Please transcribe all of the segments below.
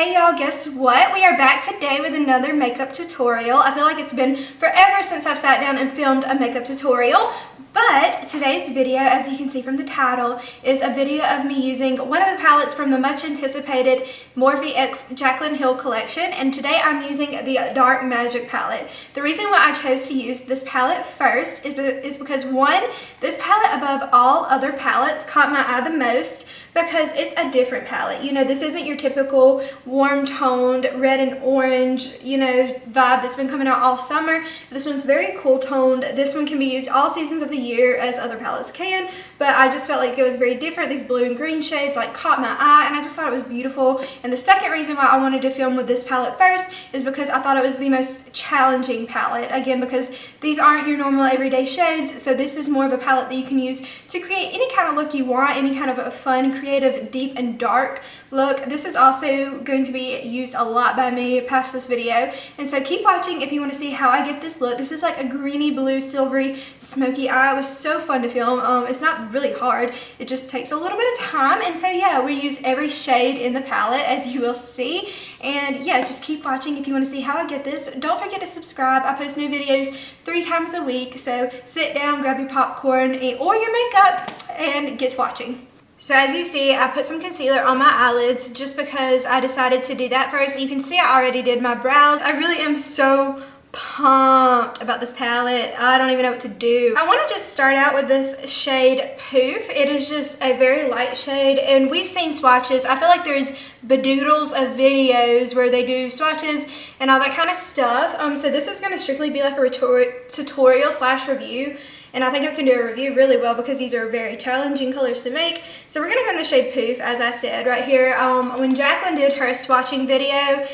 Hey y'all, guess what? We are back today with another makeup tutorial. I feel like it's been forever since I've sat down and filmed a makeup tutorial, but today's video, as you can see from the title, is a video of me using one of the palettes from the much anticipated Morphe x Jaclyn Hill collection, and today I'm using the Dark Magic palette. The reason why I chose to use this palette first is because one, this palette above all other palettes caught my eye the most because it's a different palette. You know, this isn't your typical warm toned red and orange, you know, vibe that's been coming out all summer. This one's very cool toned. This one can be used all seasons of the year as other palettes can, but I just felt like it was very different. These blue and green shades like caught my eye and I just thought it was beautiful. And the second reason why I wanted to film with this palette first is because I thought it was the most challenging palette. Again, because these aren't your normal everyday shades, so this is more of a palette that you can use to create any kind of look you want, any kind of a fun, creative, deep and dark look. This is also going to be used a lot by me past this video, and so keep watching if you want to see how I get this look. This is like a greeny blue silvery smoky eye. It was so fun to film. It's not really hard, it just takes a little bit of time, and so yeah, we use every shade in the palette as you will see. And yeah, just keep watching if you want to see how I get this. Don't forget to subscribe. I post new videos 3 times a week, so sit down, grab your popcorn or your makeup and get watching. So as you see, I put some concealer on my eyelids just because I decided to do that first. You can see I already did my brows. I really am so pumped about this palette. I don't even know what to do. I want to just start out with this shade Poof. It is just a very light shade, and we've seen swatches. I feel like there's bedoodles of videos where they do swatches and all that kind of stuff. So this is going to strictly be like a tutorial slash review. And I think I can do a review really well because these are very challenging colors to make. So we're going to go in the shade Poof, as I said, right here. When Jaclyn did her swatching video,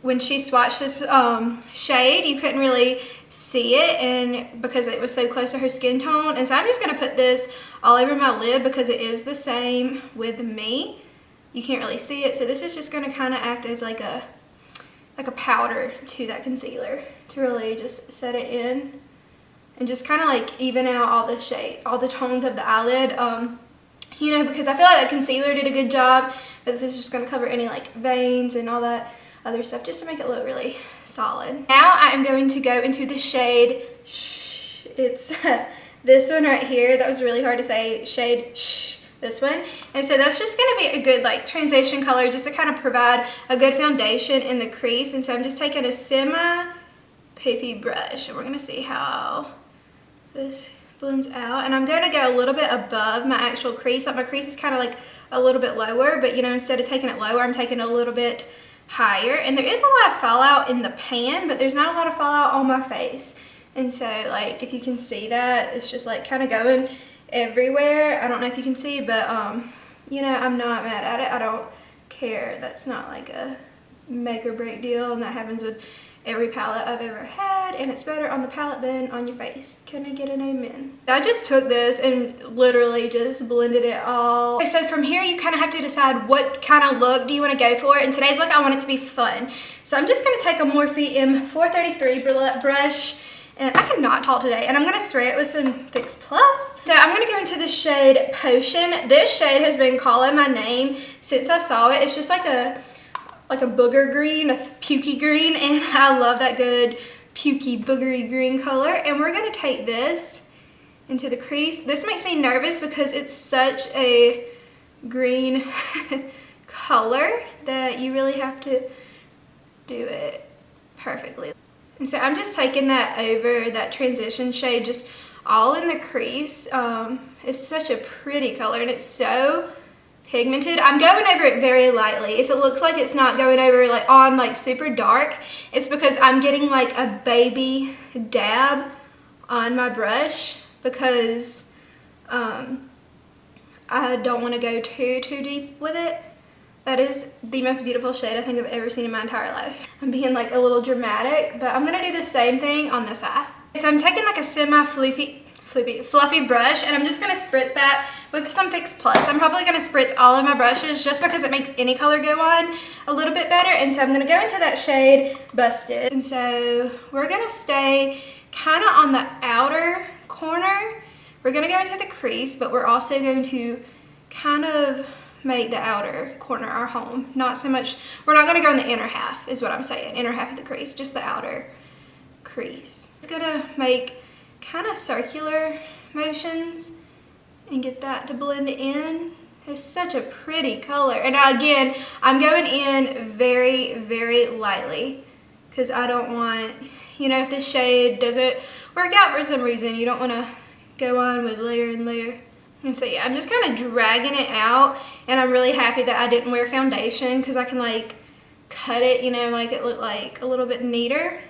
when she swatched this shade, you couldn't really see it and because it was so close to her skin tone. And so I'm just going to put this all over my lid because it is the same with me. You can't really see it. So this is just going to kind of act as like a powder to that concealer to really just set it in. And just kind of like even out all the shade, all the tones of the eyelid, you know, because I feel like that concealer did a good job, but this is just going to cover any like veins and all that other stuff just to make it look really solid. Now I am going to go into the shade Shh. It's this one right here. That was really hard to say. Shade Shh. This one. And so that's just going to be a good like transition color just to kind of provide a good foundation in the crease. And so I'm just taking a semi-poofy brush and we're going to see how this blends out, and I'm going to go a little bit above my actual crease. Like my crease is kind of like a little bit lower, but you know, instead of taking it lower, I'm taking it a little bit higher. And there is a lot of fallout in the pan, but there's not a lot of fallout on my face. And so like if you can see that, it's just like kind of going everywhere. I don't know if you can see, but you know, I'm not mad at it. I don't care. That's not like a make or break deal, and that happens with every palette I've ever had, and it's better on the palette than on your face. Can I get an amen? I just took this and literally just blended it all. Okay, so from here you kind of have to decide what kind of look do you want to go for. In today's look I want it to be fun. So I'm just going to take a Morphe M433 brush, and I cannot talk today, and I'm going to spray it with some Fix Plus. So I'm going to go into the shade Potion. This shade has been calling my name since I saw it. It's just like a booger green, a pukey green, and I love that good pukey boogery green color. And we're going to take this into the crease. This makes me nervous because it's such a green color that you really have to do it perfectly. And so I'm just taking that over that transition shade just all in the crease. It's such a pretty color and it's so pigmented. I'm going over it very lightly. If it looks like it's not going over like on like super dark, it's because I'm getting like a baby dab on my brush because I don't want to go too deep with it. That is the most beautiful shade I think I've ever seen in my entire life. I'm being like a little dramatic, but I'm gonna do the same thing on this eye. So I'm taking like a fluffy brush, and I'm just going to spritz that with some Fix Plus. I'm probably going to spritz all of my brushes just because it makes any color go on a little bit better. And so I'm going to go into that shade Busted. And so we're going to stay kind of on the outer corner. We're going to go into the crease, but we're also going to kind of make the outer corner our home. Not so much, we're not gonna go in the inner half is what I'm saying, inner half of the crease, just the outer crease. It's gonna make kind of circular motions and get that to blend in. It's such a pretty color. And again, I'm going in very, very lightly because I don't want, you know, if this shade doesn't work out for some reason, you don't want to go on with layer and layer. And so yeah, I'm just kind of dragging it out, and I'm really happy that I didn't wear foundation because I can like cut it, you know, make it look like a little bit neater.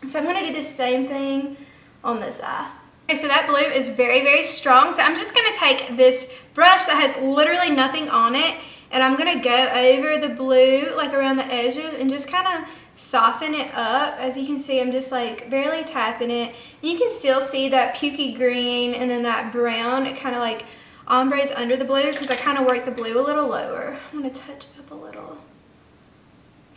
So I'm going to do the same thing on this eye. Okay, so that blue is very, very strong. So I'm just going to take this brush that has literally nothing on it, and I'm going to go over the blue, like around the edges, and just kind of soften it up. As you can see, I'm just like barely tapping it. You can still see that pukey green and then that brown. It kind of like ombres under the blue because I kind of work the blue a little lower. I'm going to touch it up a little.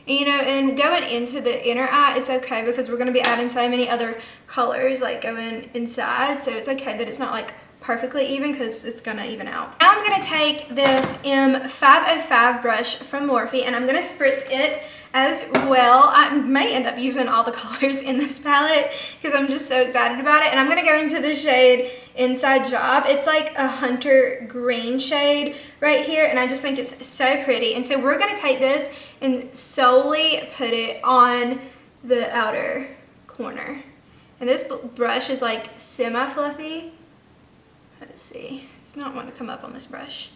You know, and going into the inner eye, it's okay because we're going to be adding so many other colors like going inside. So it's okay that it's not like perfectly even because it's going to even out. Now I'm going to take this M505 brush from Morphe and I'm going to spritz it as well. I may end up using all the colors in this palette because I'm just so excited about it. And I'm going to go into the shade Inside Job. It's like a hunter green shade right here, and I just think it's so pretty. And so we're going to take this and solely put it on the outer corner. And this brush is like semi-fluffy. Let's see. It's not wanting to come up on this brush.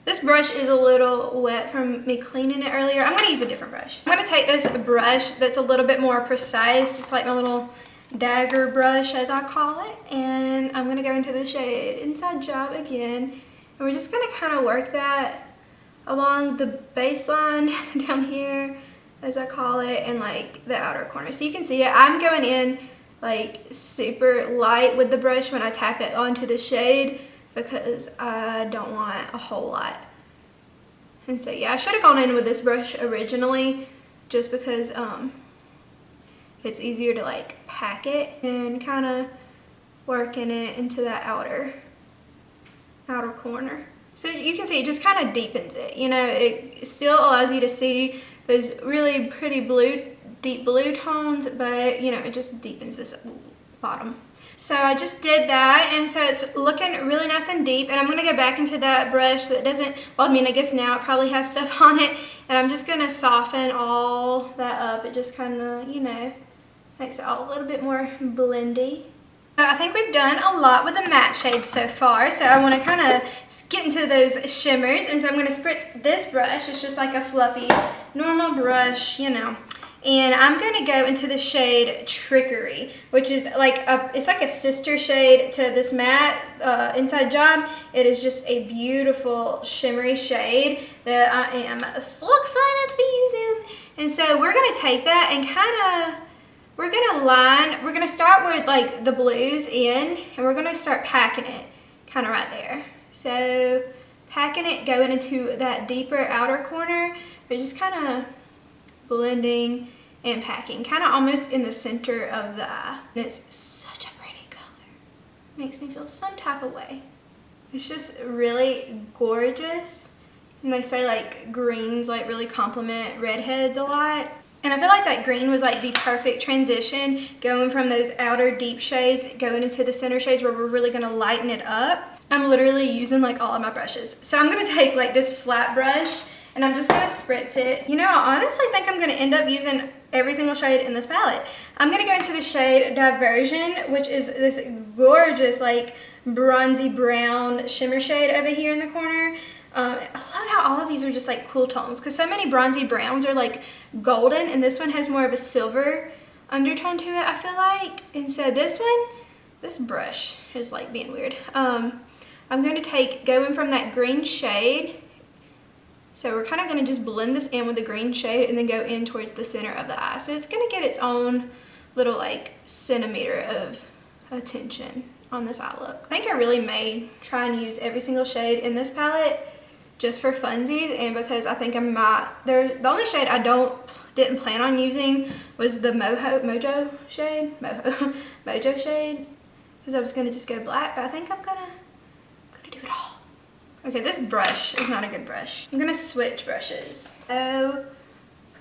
This brush is a little wet from me cleaning it earlier. I'm going to use a different brush. I'm going to take this brush that's a little bit more precise. It's like my little dagger brush, as I call it. And I'm going to go into the shade Inside Job again. And we're just going to kind of work that along the baseline down here, as I call it, and like the outer corner. So you can see it. I'm going in like super light with the brush when I tap it onto the shade because I don't want a whole lot. And so yeah, I should have gone in with this brush originally just because it's easier to like pack it and kind of working it into that outer corner. So you can see it just kind of deepens it. You know, it still allows you to see those really pretty blue, deep blue tones, but you know, it just deepens this bottom. So I just did that, and so it's looking really nice and deep, and I'm going to go back into that brush that doesn't, well, I mean, I guess now it probably has stuff on it, and I'm just going to soften all that up. It just kind of, you know, makes it all a little bit more blendy. I think we've done a lot with the matte shades so far, so I want to kind of get into those shimmers, and so I'm going to spritz this brush. It's just like a fluffy, normal brush, you know. And I'm going to go into the shade Trickery, which is like it's like a sister shade to this matte Inside Job. It is just a beautiful shimmery shade that I am so excited to be using. And so we're going to take that and kind of, we're going to start with like the blues in, and we're going to start packing it kind of right there. So packing it, going into that deeper outer corner, but just kind of blending and packing, kind of almost in the center of the eye. And it's such a pretty color. Makes me feel some type of way. It's just really gorgeous. And they say like greens like really complement redheads a lot. And I feel like that green was like the perfect transition, going from those outer deep shades, going into the center shades where we're really gonna lighten it up. I'm literally using like all of my brushes. So I'm gonna take like this flat brush and I'm just gonna spritz it. You know, I honestly think I'm gonna end up using every single shade in this palette. I'm gonna go into the shade Diversion, which is this gorgeous like bronzy brown shimmer shade over here in the corner. I love how all of these are just like cool tones because so many bronzy browns are like golden, and this one has more of a silver undertone to it, I feel like. And so this brush is like being weird. I'm going to go in from that green shade. So we're kind of going to just blend this in with the green shade and then go in towards the center of the eye. So it's going to get its own little like centimeter of attention on this eye look. I think I really may try and use every single shade in this palette just for funsies, and because I think I might, the only shade I didn't plan on using was the Mojo shade, because I was gonna just go black, but I think I'm gonna do it all. Okay, this brush is not a good brush. I'm gonna switch brushes. Oh,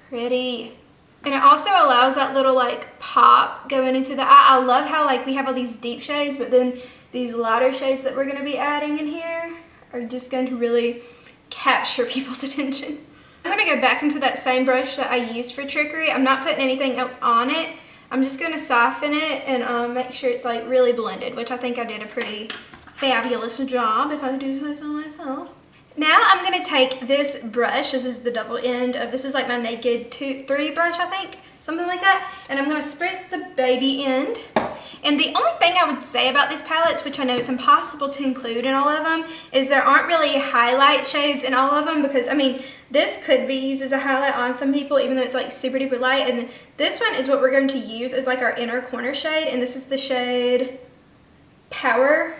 pretty. And it also allows that little like pop going into the eye. I love how like we have all these deep shades, but then these lighter shades that we're gonna be adding in here are just going to really capture people's attention. I'm gonna go back into that same brush that I used for Trickery. I'm not putting anything else on it. I'm just gonna soften it and make sure it's like really blended, which I think I did a pretty fabulous job, if I do say so myself. Now I'm gonna take this brush, this is the double end of, this is like my Naked 3 brush, I think, something like that, and I'm gonna spritz the baby end. And the only thing I would say about these palettes, which I know it's impossible to include in all of them, is there aren't really highlight shades in all of them, because I mean, this could be used as a highlight on some people, even though it's like super duper light, and this one is what we're going to use as like our inner corner shade, and this is the shade Power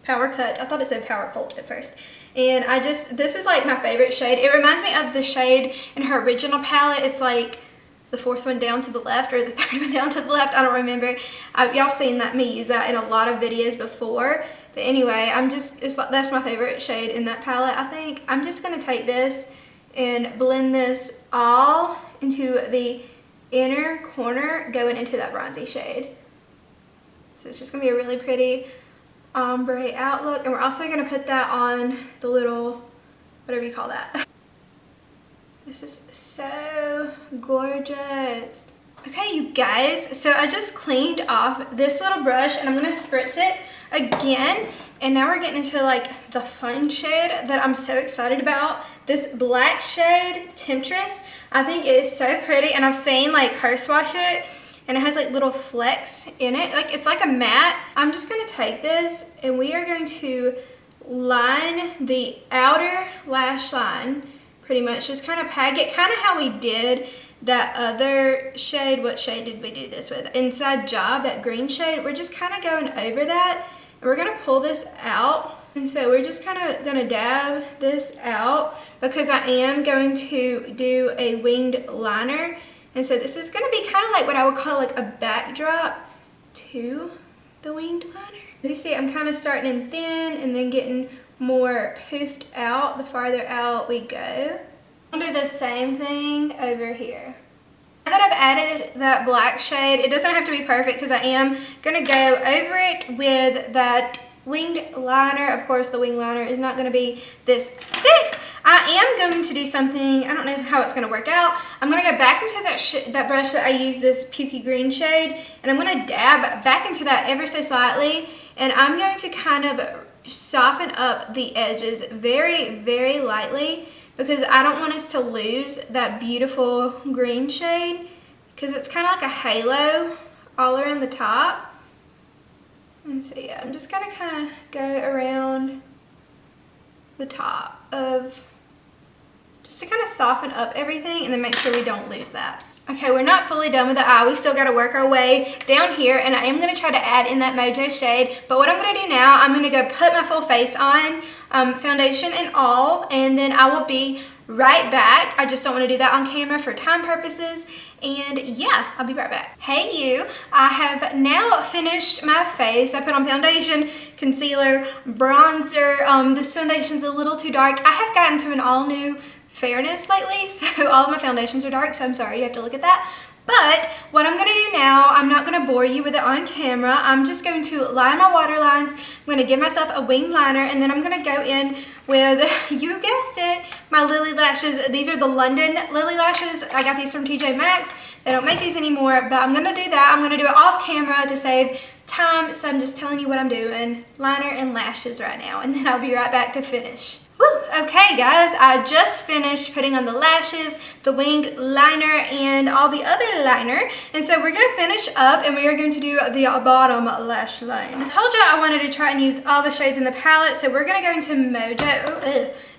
Cut. I thought it said Power Cult at first. And this is like my favorite shade. It reminds me of the shade in her original palette. It's like the fourth one down to the left or the third one down to the left. I don't remember. Y'all seen me use that in a lot of videos before. But anyway, that's my favorite shade in that palette, I think. I'm just going to take this and blend this all into the inner corner going into that bronzy shade. So it's just going to be a really pretty ombre outlook, and we're also going to put that on the little, whatever you call that. This is so gorgeous. Okay, you guys, so I just cleaned off this little brush and I'm going to spritz it again, and now we're getting into like the fun shade that I'm so excited about. This black shade, Temptress, I think it is so pretty, and I've seen like her swatch it, and it has like little flecks in it. Like it's like a matte. I'm just gonna take this and we are going to line the outer lash line, pretty much just kind of peg it, kind of how we did that other shade. What shade did we do this with? Inside Job, that green shade. We're just kind of going over that, and we're gonna pull this out. And so we're just kind of gonna dab this out because I am going to do a winged liner. And so this is going to be kind of like what I would call like a backdrop to the winged liner. As you see, I'm kind of starting in thin and then getting more poofed out the farther out we go. I'll do the same thing over here. Now that I've added that black shade, it doesn't have to be perfect because I am going to go over it with that winged liner. Of course, the winged liner is not going to be this thick. I am going to do something, I don't know how it's going to work out. I'm going to go back into that brush that I used, this pukey green shade, and I'm going to dab back into that ever so slightly, and I'm going to kind of soften up the edges very, very lightly because I don't want us to lose that beautiful green shade because it's kind of like a halo all around the top. And so yeah, I'm just going to kind of go around the top of, just to kind of soften up everything and then make sure we don't lose that. Okay, we're not fully done with the eye. We still got to work our way down here, and I am going to try to add in that Mojo shade. But what I'm going to do now, I'm going to go put my full face on, foundation and all, and then I will be right back. I just don't want to do that on camera for time purposes. And yeah, I'll be right back. Hey you, I have now finished my face. I put on foundation, concealer, bronzer. This foundation's a little too dark. I have gotten to an all new fairness lately, so all of my foundations are dark, so I'm sorry you have to look at that. But what I'm going to do now, I'm not going to bore you with it on camera. I'm just going to line my waterlines. I'm going to give myself a wing liner, and then I'm going to go in with, you guessed it, my Lily lashes. These are the London Lily lashes. I got these from TJ Maxx. They don't make these anymore, but I'm going to do that. I'm going to do it off camera to save time, so I'm just telling you what I'm doing. Liner and lashes right now, and then I'll be right back to finish. Woo! Okay guys, I just finished putting on the lashes, the winged liner, and all the other liner. And so we're going to finish up and we are going to do the bottom lash line. I told you I wanted to try and use all the shades in the palette, so we're going to go into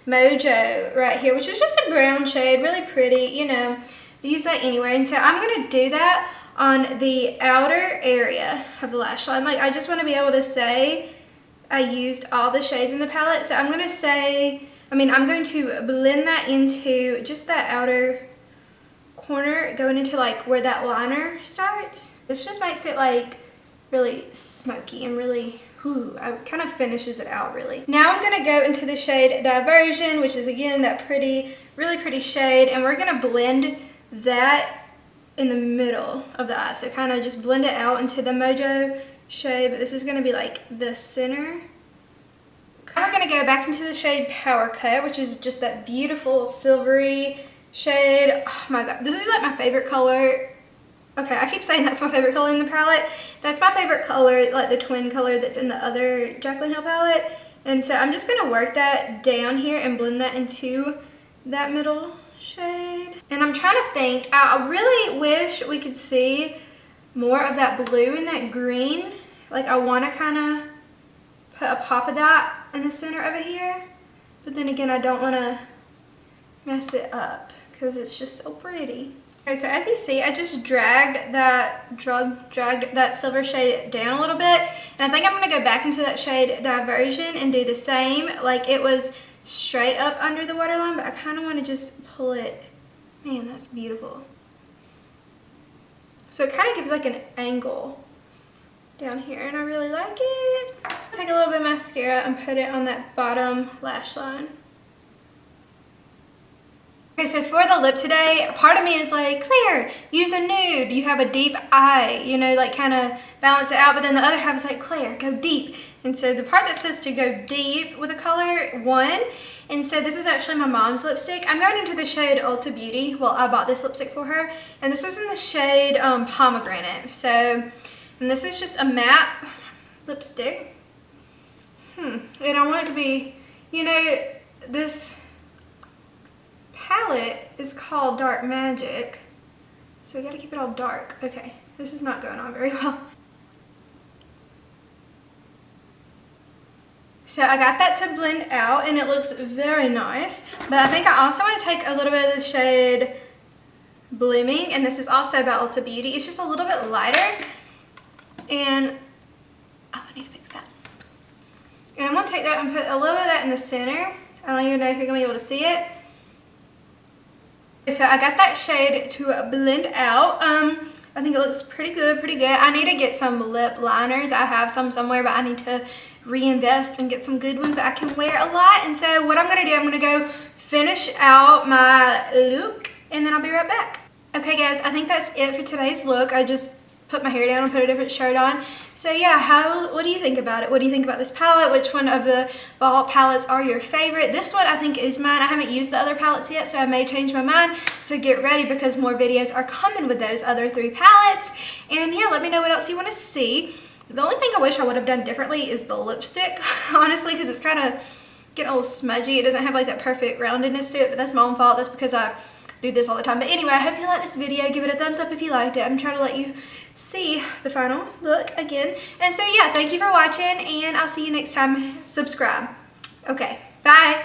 Mojo right here, which is just a brown shade, really pretty, you know, use that anyway. And so I'm going to do that on the outer area of the lash line. Like, I just want to be able to say I used all the shades in the palette. So I'm going to say, I'm going to blend that into just that outer corner, going into like where that liner starts. This just makes it like really smoky and really, it kind of finishes it out really. Now I'm gonna go into the shade Diversion, which is again that really pretty shade, and we're gonna blend that in the middle of the eye. So kind of just blend it out into the Mojo shade, but this is gonna be like the center. Now we're gonna go back into the shade Power Cut, which is just that beautiful silvery shade. Oh my god, this is like my favorite color. Okay, I keep saying that's my favorite color in the palette. That's my favorite color, like the twin color that's in the other Jaclyn Hill palette. And so I'm just gonna work that down here and blend that into that middle shade. And I'm trying to think, I really wish we could see more of that blue and that green. Like I wanna kinda put a pop of that in the center over here. But then again, I don't wanna mess it up because it's just so pretty. Okay, so as you see, I just dragged that silver shade down a little bit, and I think I'm gonna go back into that shade Diversion and do the same. Like it was straight up under the waterline, but I kind of want to just pull it. Man, that's beautiful. So it kind of gives like an angle down here, and I really like it. Take a little bit of mascara and put it on that bottom lash line. Okay, so for the lip today, part of me is like, Claire, use a nude. You have a deep eye, you know, like kind of balance it out. But then the other half is like, Claire, go deep. And so the part that says to go deep with a color, one. And so this is actually my mom's lipstick. I'm going into the shade Ulta Beauty. Well, I bought this lipstick for her. And this is in the shade Pomegranate. So, and this is just a matte lipstick. And I want it to be, you know, this palette is called Dark Magic, so we gotta keep it all dark. Okay, this is not going on very well. So I got that to blend out and it looks very nice, but I think I also want to take a little bit of the shade Blooming, and this is also by Ulta Beauty. It's just a little bit lighter, and I need to fix that. And I'm gonna take that and put a little bit of that in the center. I don't even know if you're gonna be able to see it. So I got that shade to blend out. I think it looks pretty good, I need to get some lip liners. I have some somewhere, but I need to reinvest and get some good ones that I can wear a lot. And so what I'm gonna do, I'm gonna go finish out my look and then I'll be right back. Okay guys, I think that's it for today's look. I just put my hair down and put a different shirt on. So yeah, what do you think about it? What do you think about this palette? Which one of the Vault palettes are your favorite? This one I think is mine. I haven't used the other palettes yet, so I may change my mind. So get ready because more videos are coming with those other 3 palettes. And yeah, let me know what else you want to see. The only thing I wish I would have done differently is the lipstick, honestly, because it's kind of getting a little smudgy. It doesn't have like that perfect roundedness to it, but that's my own fault. That's because I do this all the time. But anyway, I hope you liked this video. Give it a thumbs up if you liked it. I'm trying to let you see the final look again. And so yeah, thank you for watching, and I'll see you next time. Subscribe. Okay, bye.